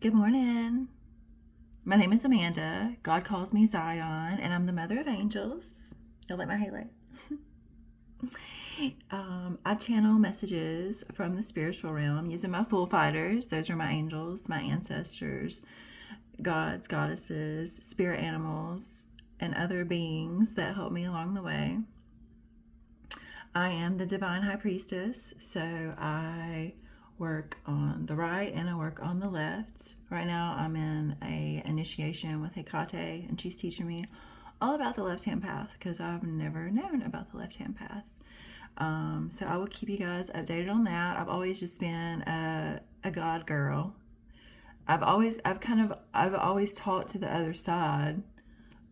Good morning. My name is Amanda. God calls me Zion, and I'm the mother of angels. You'll like my halo. I channel messages from the spiritual realm using my full fighters. Those are my angels, my ancestors, gods, goddesses, spirit animals, and other beings that help me along the way. I am the divine high priestess, so I work on the right and I work on the left. Right now I'm in a initiation with Hecate, and she's teaching me all about the left-hand path because I've never known about the left-hand path. So I will keep you guys updated on that. I've always just been a God girl. I've always taught to the other side,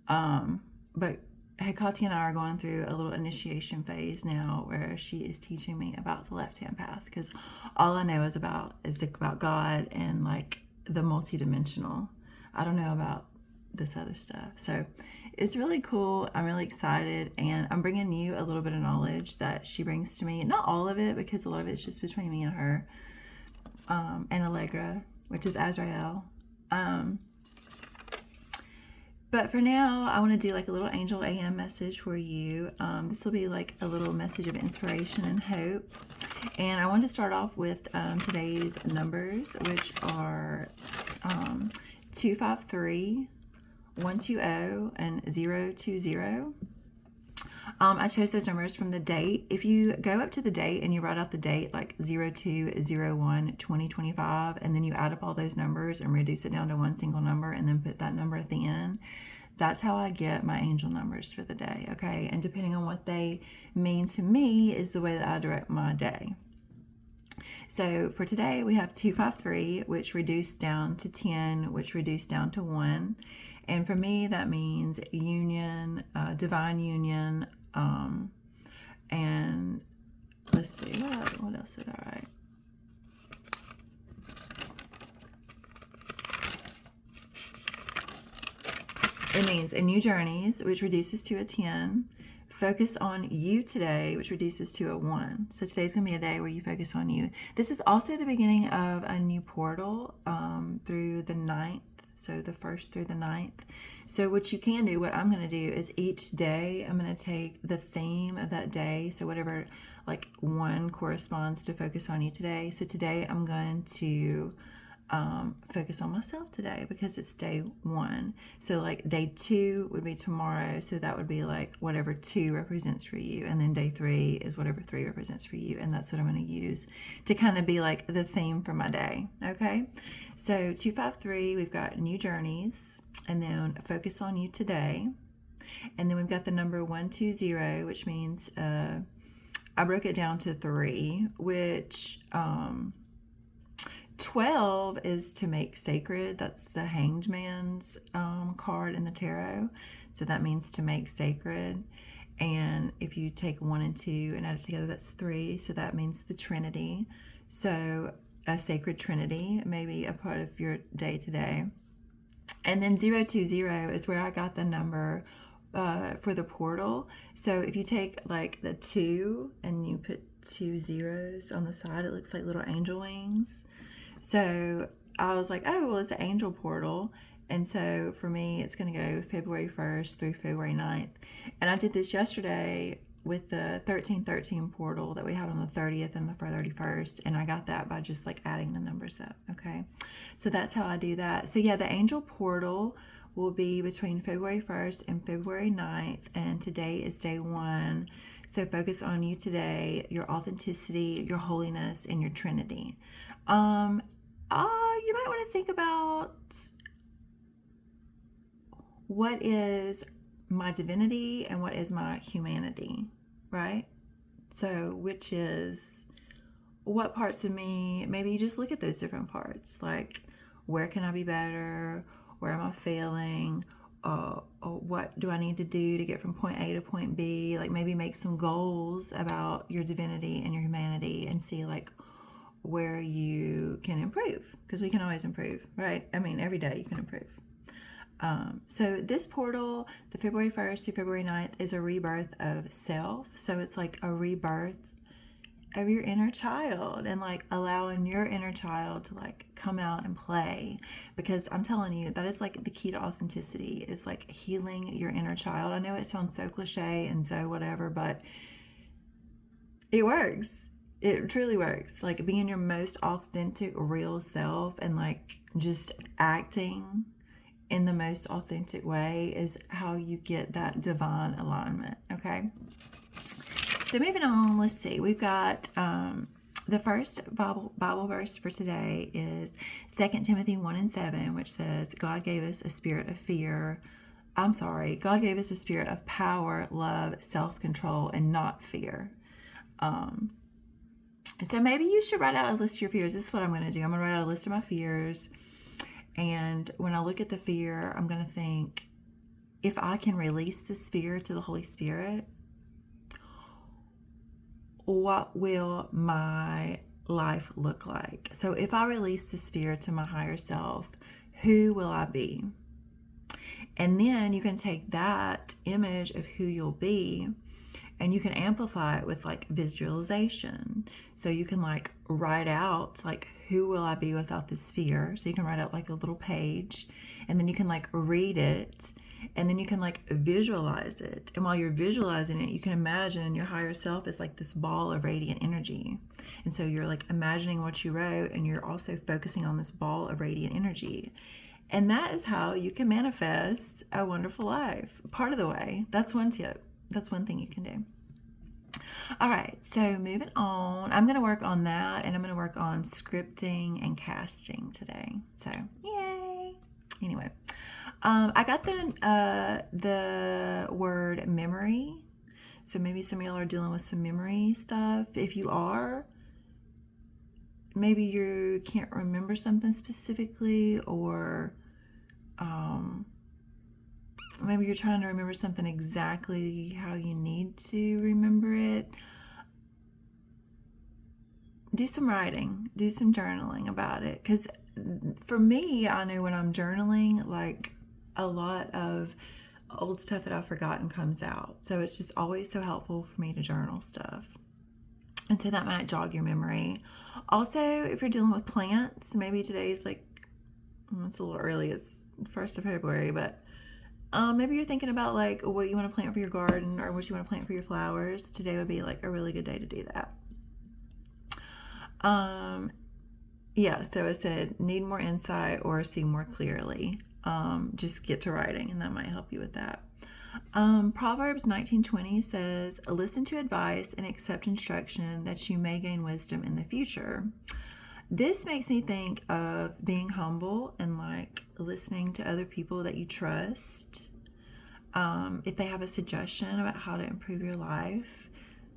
but Hecate and I are going through a little initiation phase now where she is teaching me about the left-hand path because all I know is about God and like the multidimensional. I don't know about this other stuff. So it's really cool. I'm really excited, and I'm bringing you a little bit of knowledge that she brings to me. Not all of it, because a lot of it's just between me and her, and Allegra, which is Azrael. But for now, I want to do like a little Angel AM message for you. This will be like a little message of inspiration and hope. And I want to start off with today's numbers, which are 253, 120, and 020. I chose those numbers from the date. If you go up to the date and you write out the date like 02/01/2025, and then you add up all those numbers and reduce it down to one single number and then put that number at the end, that's how I get my angel numbers for the day, okay? And depending on what they mean to me is the way that I direct my day. So for today, we have 253, which reduced down to 10, which reduced down to 1. And for me, that means union, divine union. And let's see, what else did I write? It means a new journeys, which reduces to a 10. Focus on you today, which reduces to a 1. So today's going to be a day where you focus on you. This is also the beginning of a new portal through the 9th. So the 1st through the 9th. So what you can do, what I'm going to do is each day I'm going to take the theme of that day. So whatever like 1 corresponds to focus on you today. So today I'm going to focus on myself today because it's day 1. So like day 2 would be tomorrow. So that would be like whatever 2 represents for you. And then day 3 is whatever 3 represents for you. And that's what I'm going to use to kind of be like the theme for my day. Okay. So 253, we've got new journeys, and then focus on you today. And then we've got the number 120, which means, I broke it down to 3, which, 12 is to make sacred. That's the Hanged Man's card in the tarot. So that means to make sacred. And if you take 1 and 2 and add it together, that's 3. So that means the Trinity. So a sacred Trinity may be a part of your day today. And then 020 is where I got the number for the portal. So if you take like the 2 and you put 2 zeros on the side, it looks like little angel wings. So I was like, oh, well, it's an angel portal. And so for me, it's going to go February 1st through February 9th. And I did this yesterday with the 1313 portal that we had on the 30th and the 31st. And I got that by just like adding the numbers up. Okay. So that's how I do that. So yeah, the angel portal will be between February 1st and February 9th. And today is day 1. So focus on you today, your authenticity, your holiness, and your Trinity. You might want to think about what is my divinity and what is my humanity, right? So which is what parts of me, maybe you just look at those different parts, like where can I be better? Where am I failing? What do I need to do to get from point A to point B? Like maybe make some goals about your divinity and your humanity and see like where you can improve, because we can always improve, right? I mean, every day you can improve. So this portal, the February 1st to February 9th, is a rebirth of self. So it's like a rebirth of your inner child and like allowing your inner child to like come out and play, because I'm telling you, that is like the key to authenticity, is like healing your inner child. I know it sounds so cliche and so whatever, but it works. It truly works. Like being your most authentic, real self and like just acting in the most authentic way is how you get that divine alignment. Okay. So moving on, let's see. We've got the first Bible verse for today is 2 Timothy 1:7, which says, God gave us a spirit of fear. God gave us a spirit of power, love, self-control, and not fear. So maybe you should write out a list of your fears. This is what I'm going to do. I'm going to write out a list of my fears. And when I look at the fear, I'm going to think, if I can release this fear to the Holy Spirit, what will my life look like? So if I release this fear to my higher self, who will I be? And then you can take that image of who you'll be and you can amplify it with like visualization. So you can like write out like, who will I be without this fear? So you can write out like a little page, and then you can like read it, and then you can like visualize it. And while you're visualizing it, you can imagine your higher self is like this ball of radiant energy. And so you're like imagining what you wrote, and you're also focusing on this ball of radiant energy. And that is how you can manifest a wonderful life. Part of the way. That's one tip. That's one thing you can do. All right, so moving on. I'm going to work on that, and I'm going to work on scripting and casting today. So, yay! Anyway, I got the word memory. So maybe some of y'all are dealing with some memory stuff. If you are, maybe you can't remember something specifically, or maybe you're trying to remember something exactly how you need to remember it. Do some writing, do some journaling about it. Because for me, I know when I'm journaling, like a lot of old stuff that I've forgotten comes out. So it's just always so helpful for me to journal stuff. And so that might jog your memory. Also, if you're dealing with plants, maybe today's like, it's a little early, it's 1st of February, but maybe you're thinking about like what you want to plant for your garden or what you want to plant for your flowers. Today would be like a really good day to do that. Yeah, so it said need more insight or see more clearly. Just get to writing, and that might help you with that. Proverbs 19:20 says, listen to advice and accept instruction that you may gain wisdom in the future. This makes me think of being humble and like listening to other people that you trust. If they have a suggestion about how to improve your life,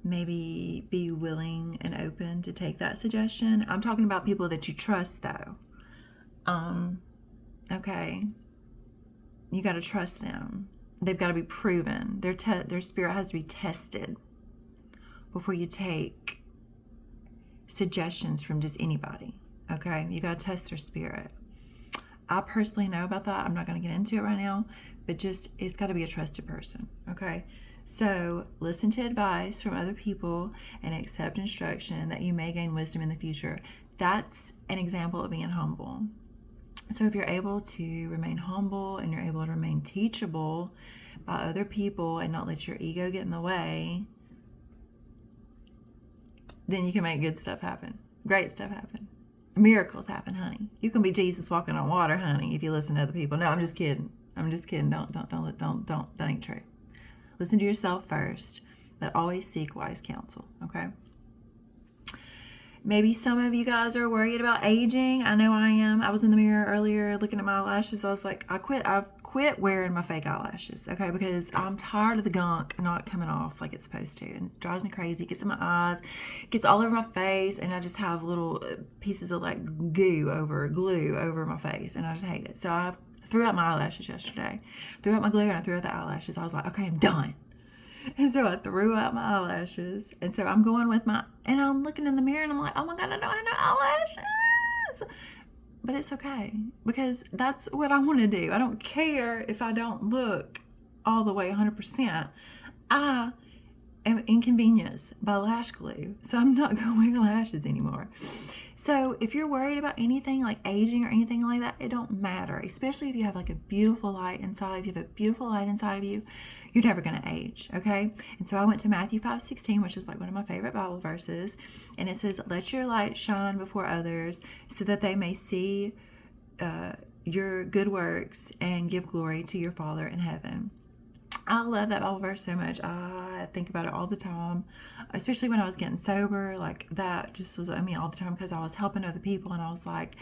maybe be willing and open to take that suggestion. I'm talking about people that you trust though. Okay. You got to trust them. They've got to be proven. Their spirit has to be tested before you take suggestions from just anybody. Okay, you got to test their spirit. I personally know about that. I'm not going to get into it right now, but just it's got to be a trusted person. Okay, so listen to advice from other people and accept instruction that you may gain wisdom in the future. That's an example of being humble. So if you're able to remain humble and you're able to remain teachable by other people and not let your ego get in the way, then you can make good stuff happen. Great stuff happen. Miracles happen, honey. You can be Jesus walking on water, honey, if you listen to other people. No, I'm just kidding. Don't. That ain't true. Listen to yourself first, but always seek wise counsel, okay? Maybe some of you guys are worried about aging. I know I am. I was in the mirror earlier looking at my eyelashes. I was like, I've quit wearing my fake eyelashes, okay? Because I'm tired of the gunk not coming off like it's supposed to. And it drives me crazy. It gets in my eyes, gets all over my face, and I just have little pieces of like glue over my face, and I just hate it. So I threw out my eyelashes yesterday. Threw out my glue and I threw out the eyelashes. I was like, okay, I'm done. And so I threw out my eyelashes. And so I'm going with and I'm looking in the mirror and I'm like, oh my God, I don't have no eyelashes. But it's okay, because that's what I want to do. I don't care if I don't look all the way 100%. I inconvenienced by lash glue. So I'm not going to wear lashes anymore. So if you're worried about anything like aging or anything like that, it don't matter. Especially if you have like a beautiful light inside. If you have a beautiful light inside of you, you're never going to age, okay? And so I went to Matthew 5:16, which is like one of my favorite Bible verses. And it says, let your light shine before others so that they may see your good works and give glory to your Father in heaven. I love that Bible verse so much. I think about it all the time, especially when I was getting sober. Like that just was on me all the time because I was helping other people, and I was like,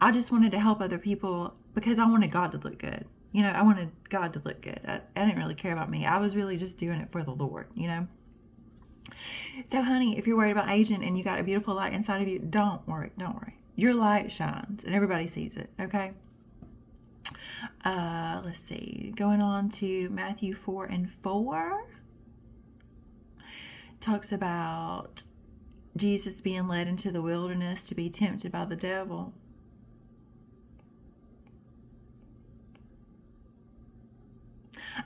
I just wanted to help other people because I wanted God to look good. You know, I wanted God to look good. I didn't really care about me. I was really just doing it for the Lord, you know. So, honey, if you're worried about aging and you got a beautiful light inside of you, don't worry. Don't worry. Your light shines and everybody sees it, okay? Let's see. Going on to Matthew 4:4. Talks about Jesus being led into the wilderness to be tempted by the devil.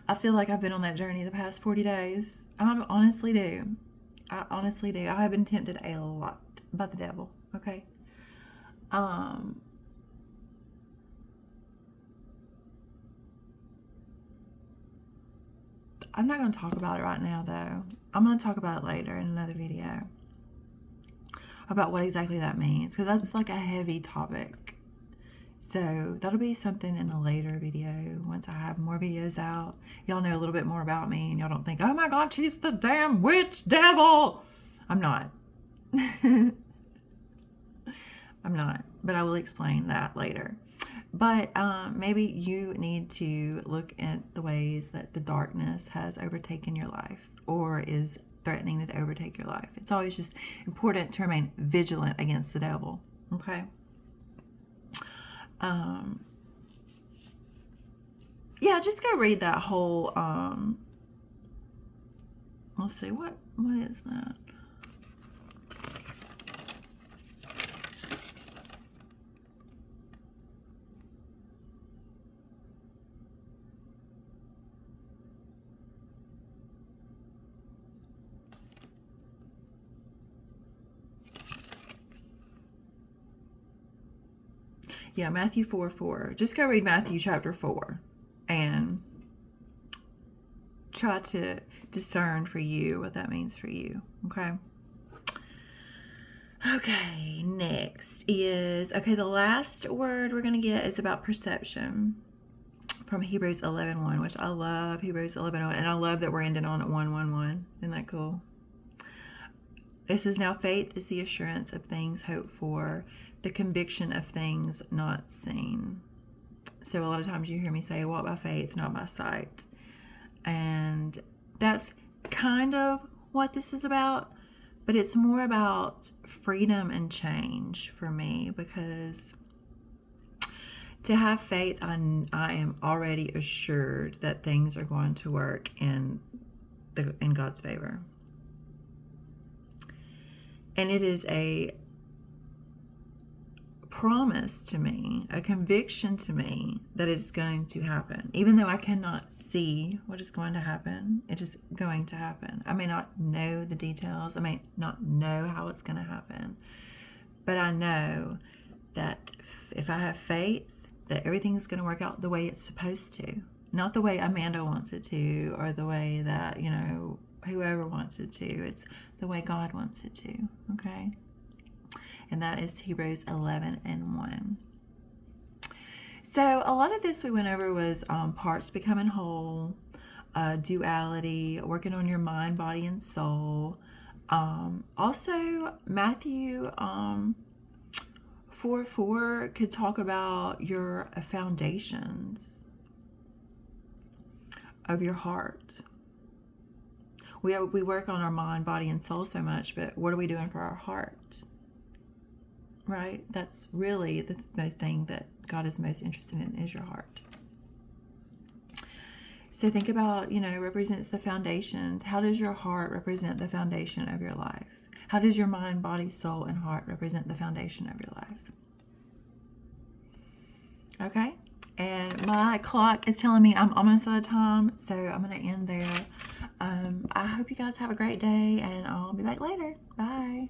I feel like I've been on that journey the past 40 days. I honestly do. I have been tempted a lot by the devil, okay? I'm not going to talk about it right now, though. I'm going to talk about it later in another video about what exactly that means, because that's like a heavy topic. So that'll be something in a later video once I have more videos out. Y'all know a little bit more about me, and y'all don't think, oh my God, she's the damn witch devil. I'm not. I'm not, but I will explain that later. But maybe you need to look at the ways that the darkness has overtaken your life or is threatening to overtake your life. It's always just important to remain vigilant against the devil, okay? Yeah, just go read that whole, let's see, what is that? Yeah, Matthew 4:4. Just go read Matthew chapter 4 and try to discern for you what that means for you, okay? Okay, next is, the last word we're going to get is about perception from Hebrews 11:1, which I love Hebrews 11:1, and I love that we're ending on at 1:1:1. Isn't that cool? It says, now faith is the assurance of things hoped for, the conviction of things not seen. So a lot of times you hear me say, walk by faith, not by sight. And that's kind of what this is about, but it's more about freedom and change for me, because to have faith, I am already assured that things are going to work in God's favor. And it is a promise to me, a conviction to me that it's going to happen. Even though I cannot see what is going to happen, it is going to happen. I may not know the details. I may not know how it's going to happen. But I know that if I have faith, that everything's going to work out the way it's supposed to. Not the way Amanda wants it to, or the way that, whoever wants it to. It's the way God wants it to, okay? And that is Hebrews 11:1. So a lot of this we went over was parts becoming whole, duality, working on your mind, body, and soul. Also, Matthew 4:4 could talk about your foundations of your heart. We work on our mind, body, and soul so much, but what are we doing for our heart? Right? That's really the thing that God is most interested in, is your heart. So think about, represents the foundations. How does your heart represent the foundation of your life? How does your mind, body, soul, and heart represent the foundation of your life? Okay? And my clock is telling me I'm almost out of time, so I'm going to end there. I hope you guys have a great day, and I'll be back later. Bye.